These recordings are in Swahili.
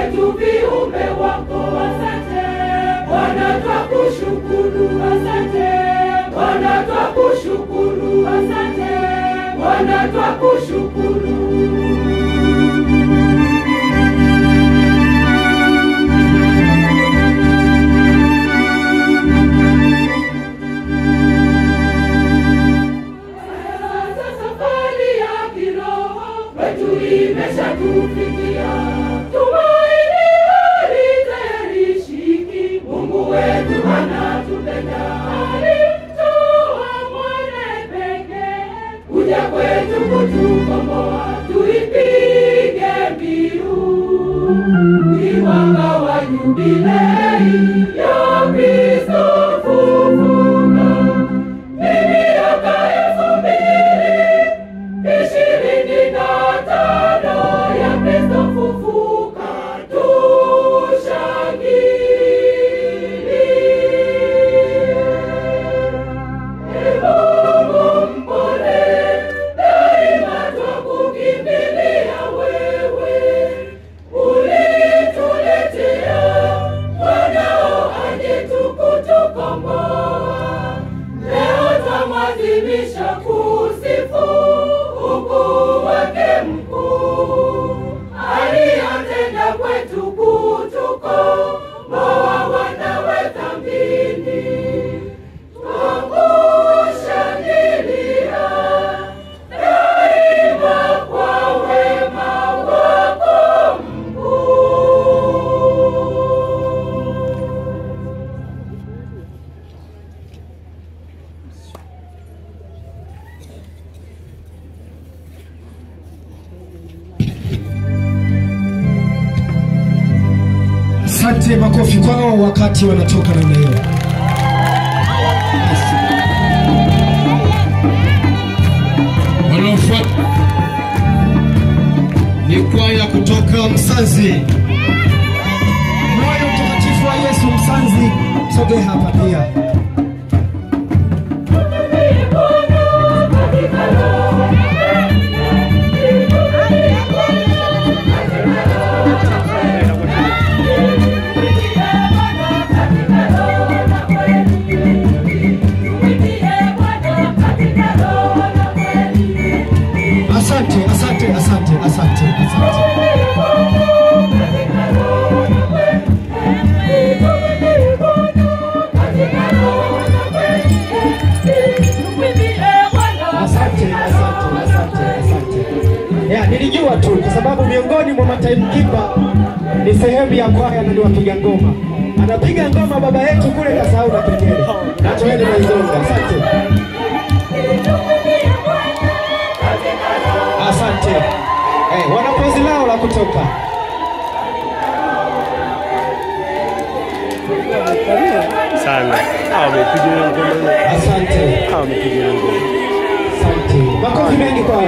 wetu viumbe wako. Asante Bwana, twakushukuru. Asante Bwana, twakushukuru. Asante Bwana, twakushukuru. Imeshatufikia tumaini halitayarishiki. Mungu wetu anatupenda, alimtoa mwanae pekee kuja kwetu kutukomboa. Tuipige mbiu ni mwanga wa jubilei ya Kristo fufuka. Ni miaka 2025 ya Kristo fufuka, tushangilie. Mungu mpole, daima twakukimbilia wewe. Ulituletea mwanao aje kutukomboa. Leo twamwadhimisha kusifu ukuu wake mkuu, aliyotenda kwetu kutukomboa wanawe dhambini. Twakushangilia daima kwa wema wako mkuu. Asante, makofi kwao wakati wanatoka namna hiyo. Wanaofuata ni kwaya kutoka Msanzi. Moyo Mtakatifu wa Yesu Msanzi, sogea hapa pia. Asante, asante, asante, asante, asante. Nilijua tu kwa sababu miongoni mwa mataimkipa ni sehemu ya kwaya na ni wapiga ngoma. Anapiga ngoma baba yetu kule kasahau na kengele. Na tuende na izonga. Asante. Asante. Wanapozi lao la kutoka. Sana. Wamepiga ngoma. Asante. Wamepiga ngoma. Asante. Makofi mengi kwao.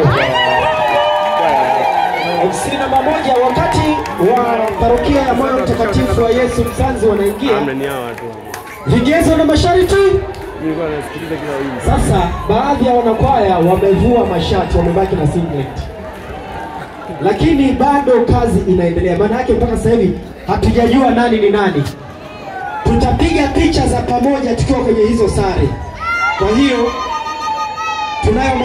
MC namba 1 wakati wa parokia ya Moyo Mtakatifu wa Yesu Msanzi wanaingia. Vigezo na masharti. Sasa baadhi ya wanakwaya wamevua mashati, wamebaki na singlet. Lakini bado kazi inaendelea. Maana yake mpaka sasa hivi hatujajua nani ni nani. Tutapiga picha za pamoja tukiwa kwenye hizo sare. Kwa hiyo tunayo